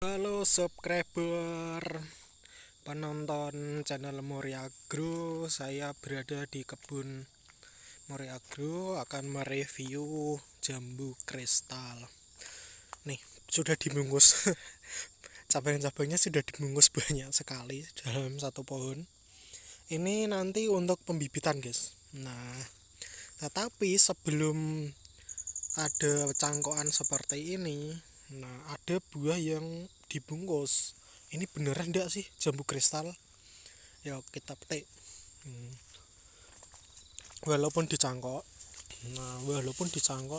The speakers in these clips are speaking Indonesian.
Halo subscriber, penonton channel Mori Agro. Saya berada di kebun Mori Agro akan mereview jambu kristal. Nih, sudah dibungkus. Cabang-cabangnya sudah dibungkus banyak sekali dalam satu pohon. Ini nanti untuk pembibitan, guys. Nah, tetapi sebelum ada cangkokan seperti ini, nah ada buah yang dibungkus. Ini beneran enggak sih jambu kristal? Yuk kita petik. Walaupun dicangkok,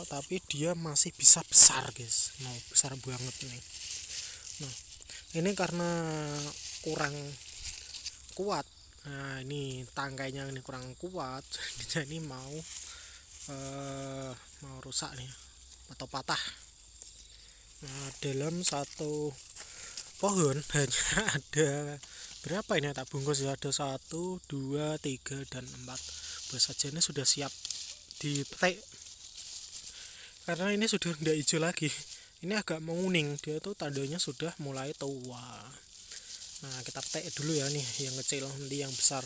tapi dia masih bisa besar, guys. Nah, besar banget nih. Nah, ini karena kurang kuat. Nah, ini tangkainya ini kurang kuat, jadi ini mau rusak nih atau patah. Nah, dalam satu pohon hanya ada berapa ini tak bungkus ya, ada 1, 2, 3, dan 4 buah saja. Ini sudah siap dipetik karena ini sudah tidak hijau lagi, ini agak menguning, dia tuh tandanya sudah mulai tua. Nah, kita petik dulu ya, nih yang kecil, nanti yang besar.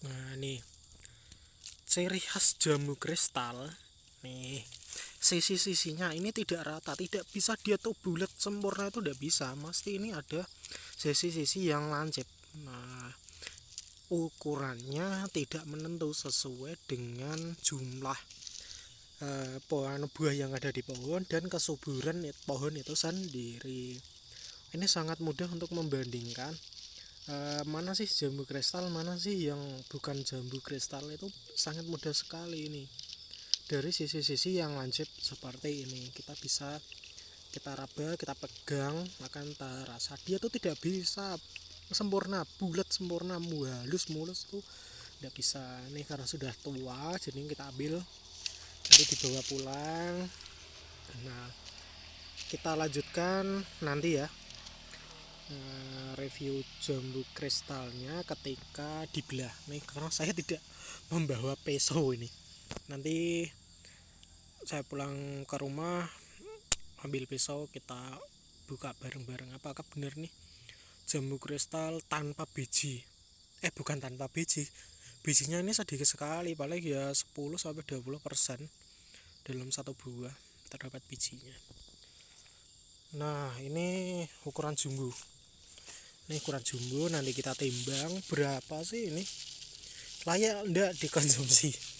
Nah ini ciri khas jambu kristal nih, sisi-sisinya ini tidak rata, tidak bisa dia tuh bulat sempurna, itu tidak bisa, mesti ini ada sisi-sisi yang lancip. Nah, ukurannya tidak menentu sesuai dengan jumlah pohon buah yang ada di pohon dan kesuburan pohon itu sendiri. Ini sangat mudah untuk membandingkan mana sih jambu kristal, mana sih yang bukan jambu kristal. Itu sangat mudah sekali ini. Dari sisi-sisi yang lancip seperti ini, kita bisa kita raba, kita pegang, akan terasa dia tuh tidak bisa sempurna, bulat sempurna, halus mulus tuh tidak bisa. Ini karena sudah tua, jadi kita ambil, nanti dibawa pulang. Nah, kita lanjutkan nanti ya, review jambu kristalnya ketika dibelah nih, karena saya tidak membawa pisau ini. Nanti saya pulang ke rumah ambil pisau, kita buka bareng-bareng apakah benar nih jambu kristal tanpa biji. Bukan tanpa biji, bijinya ini sedikit sekali, paling ya 10-20% dalam satu buah terdapat bijinya. Nah, ini ukuran jumbo. Ini ukuran jumbo, nanti kita timbang berapa sih ini, layak enggak dikonsumsi.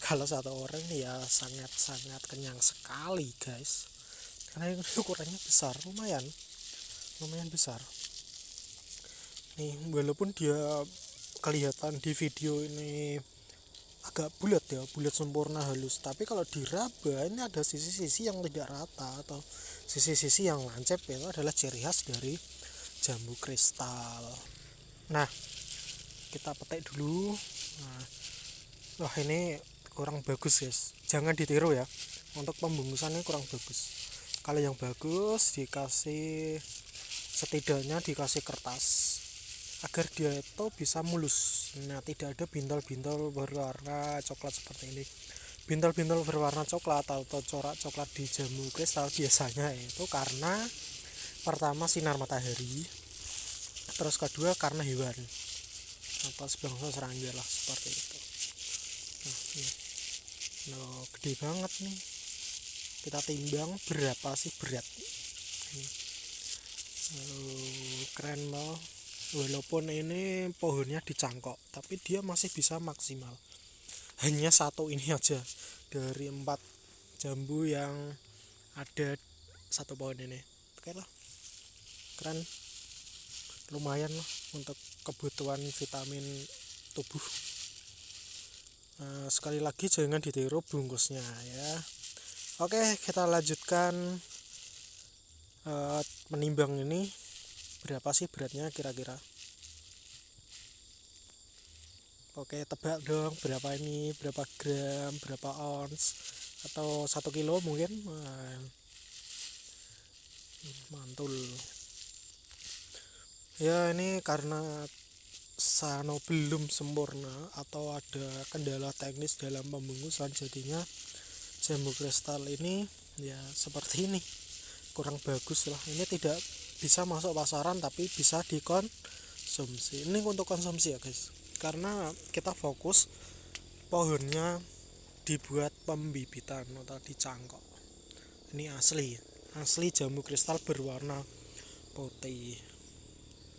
Kalau satu orang ya sangat-sangat kenyang sekali, guys, karena ini ukurannya besar, lumayan besar nih. Walaupun dia kelihatan di video ini agak bulat ya, bulat sempurna halus, tapi kalau diraba ini ada sisi-sisi yang tidak rata atau sisi-sisi yang lancip. Itu adalah ciri khas dari jambu kristal. Nah, kita petik dulu. Nah, wah ini kurang bagus, guys, jangan ditiru ya, untuk pembungkusannya kurang bagus. Kalau yang bagus dikasih, setidaknya dikasih kertas agar dia itu bisa mulus. Nah, tidak ada bintol-bintol berwarna coklat seperti ini. Bintol-bintol berwarna coklat atau corak coklat di jambu kristal biasanya itu karena pertama sinar matahari, terus kedua karena hewan atau sebangsa serangga lah, seperti itu. Nah, ini gede banget nih. Kita timbang berapa sih berat ini. Keren loh. Walaupun ini pohonnya dicangkok, tapi dia masih bisa maksimal. Hanya satu ini aja dari 4 jambu yang ada satu pohon ini. Oke lah, keren, lumayan lah untuk kebutuhan vitamin tubuh. Sekali lagi jangan ditiru bungkusnya ya. Oke, kita lanjutkan menimbang ini berapa sih beratnya kira-kira. Oke, tebak dong berapa ini, berapa gram, berapa ons, atau 1 kilo mungkin. Mantul ya. Ini karena belum sempurna atau ada kendala teknis dalam pembungkusan, jadinya jambu kristal ini ya seperti ini, kurang bagus lah. Ini tidak bisa masuk pasaran tapi bisa dikonsumsi. Ini untuk konsumsi ya guys, karena kita fokus pohonnya dibuat pembibitan atau dicangkok. Ini asli jamu kristal berwarna putih.